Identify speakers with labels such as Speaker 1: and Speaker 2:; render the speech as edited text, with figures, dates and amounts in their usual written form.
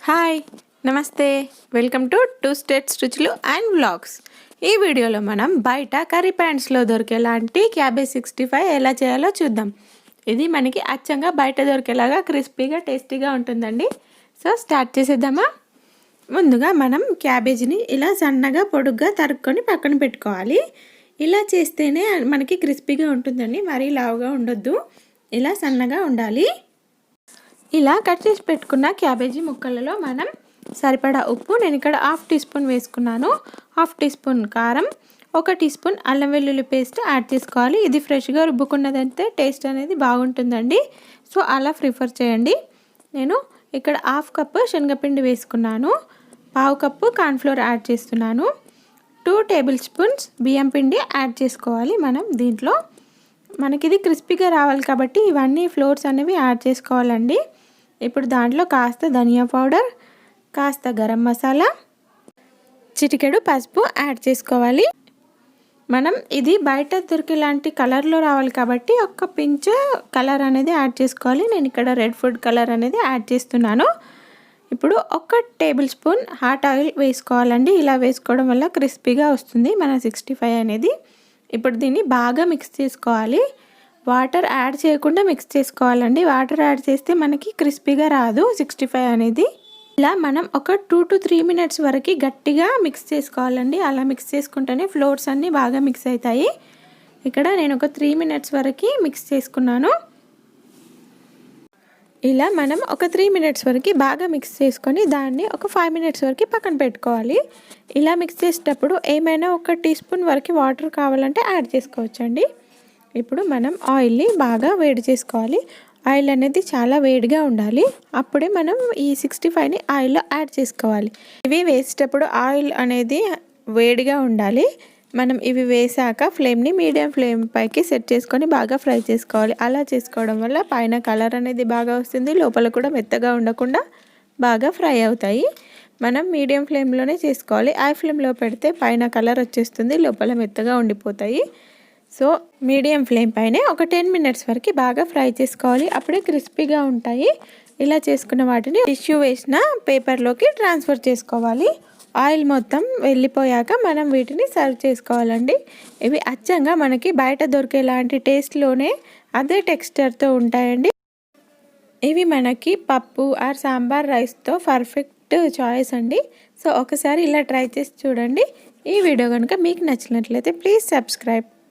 Speaker 1: Hi నమస్తే welcome to two states రుచులు and vlogs. ఈ వీడియోలో మనం బయట కర్రీ ప్యాంట్స్లో దొరికేలాంటి క్యాబేజ్ 65 ఎలా చేయాలో చూద్దాం. ఇది మనకి అచ్చంగా బయట దొరికేలాగా క్రిస్పీగా టేస్టీగా ఉంటుందండి. సో స్టార్ట్ చేసేద్దామా. ముందుగా మనం క్యాబేజీని ఇలా సన్నగా పొడుగ్గా తరుక్కొని పక్కన పెట్టుకోవాలి. ఇలా చేస్తేనే మనకి క్రిస్పీగా ఉంటుందండి, మరీ లావుగా ఉండొద్దు, ఇలా సన్నగా ఉండాలి. ఇలా కట్ చేసి పెట్టుకున్న క్యాబేజీ ముక్కలలో మనం సరిపడా ఉప్పు, నేను ఇక్కడ 1/2 టీ స్పూన్ వేసుకున్నాను, 1/2 టీ స్పూన్ కారం, 1 టీ స్పూన్ అల్లం వెల్లుల్లి పేస్ట్ యాడ్ చేసుకోవాలి. ఇది ఫ్రెష్గా రుబ్బుకున్నదంటే టేస్ట్ అనేది బాగుంటుందండి, సో అలా ప్రిఫర్ చేయండి. నేను ఇక్కడ 1/2 కప్పు శనగపిండి వేసుకున్నాను, 1/2 కప్పు కార్న్ఫ్లోర్ యాడ్ చేస్తున్నాను, 2 టేబుల్ స్పూన్స్ బియ్యం పిండి యాడ్ చేసుకోవాలి. మనం దీంట్లో మనకి ఇది క్రిస్పీగా రావాలి కాబట్టి ఇవన్నీ ఫ్లోర్స్ అనేవి యాడ్ చేసుకోవాలండి. ఇప్పుడు దాంట్లో కాస్త ధనియా పౌడర్, కాస్త గరం మసాలా, చిటికెడు పసుపు యాడ్ చేసుకోవాలి. మనం ఇది బయట దొరికేలాంటి కలర్లో రావాలి కాబట్టి ఒక పించ్ కలర్ అనేది యాడ్ చేసుకోవాలి. నేను ఇక్కడ రెడ్ ఫుడ్ కలర్ అనేది యాడ్ చేస్తున్నాను. ఇప్పుడు 1 టేబుల్ స్పూన్ హాట్ ఆయిల్ వేసుకోవాలండి. ఇలా వేసుకోవడం వల్ల క్రిస్పీగా వస్తుంది మన 65 అనేది. ఇప్పుడు దీన్ని బాగా మిక్స్ చేసుకోవాలి. వాటర్ యాడ్ చేయకుండా మిక్స్ చేసుకోవాలండి. వాటర్ యాడ్ చేస్తే మనకి క్రిస్పీగా రాదు 65 అనేది. ఇలా మనం ఒక 2 to 3 మినిట్స్ వరకు గట్టిగా మిక్స్ చేసుకోవాలండి. అలా మిక్స్ చేసుకుంటేనే ఫ్లోర్స్ అన్నీ బాగా మిక్స్ అవుతాయి. ఇక్కడ నేను ఒక 3 మినిట్స్ వరకు మిక్స్ చేసుకున్నాను. ఇలా మనం ఒక 3 మినిట్స్ వరకు బాగా మిక్స్ చేసుకొని దాన్ని ఒక 5 మినిట్స్ వరకు పక్కన పెట్టుకోవాలి. ఇలా మిక్స్ చేసేటప్పుడు ఏమైనా 1 టీ స్పూన్ వరకు వాటర్ కావాలంటే యాడ్ చేసుకోవచ్చండి. ఇప్పుడు మనం ఆయిల్ని బాగా వేడి చేసుకోవాలి. ఆయిల్ అనేది చాలా వేడిగా ఉండాలి, అప్పుడే మనం ఈ 65ని ఆయిల్లో యాడ్ చేసుకోవాలి. ఇవి వేసేటప్పుడు ఆయిల్ అనేది వేడిగా ఉండాలి. మనం ఇవి వేసాక ఫ్లేమ్ని మీడియం ఫ్లేమ్ పైకి సెట్ చేసుకొని బాగా ఫ్రై చేసుకోవాలి. అలా చేసుకోవడం వల్ల పైన కలర్ అనేది బాగా వస్తుంది, లోపల కూడా మెత్తగా ఉండకుండా బాగా ఫ్రై అవుతాయి. మనం మీడియం ఫ్లేమ్లోనే చేసుకోవాలి. హై ఫ్లేమ్లో పెడితే పైన కలర్ వచ్చేస్తుంది, లోపల మెత్తగా ఉండిపోతాయి. సో మీడియం ఫ్లేమ్ పైనే ఒక 10 మినిట్స్ వరకు బాగా ఫ్రై చేసుకోవాలి, అప్పుడే క్రిస్పీగా ఉంటాయి. ఇలా చేసుకున్న వాటిని టిష్యూ వేసిన పేపర్లోకి ట్రాన్స్ఫర్ చేసుకోవాలి. ఆయిల్ మొత్తం వెళ్ళిపోయాక మనం వీటిని సర్వ్ చేసుకోవాలండి. ఇవి అచ్చంగా మనకి బయట దొరికేలాంటి టేస్ట్లోనే అదే టెక్స్చర్తో ఉంటాయండి. ఇవి మనకి పప్పు ఆర్ సాంబార్ రైస్తో పర్ఫెక్ట్ చాయిస్ అండి. సో ఒకసారి ఇలా ట్రై చేసి చూడండి. ఈ వీడియో కనుక మీకు నచ్చినట్లయితే ప్లీజ్ సబ్స్క్రైబ్.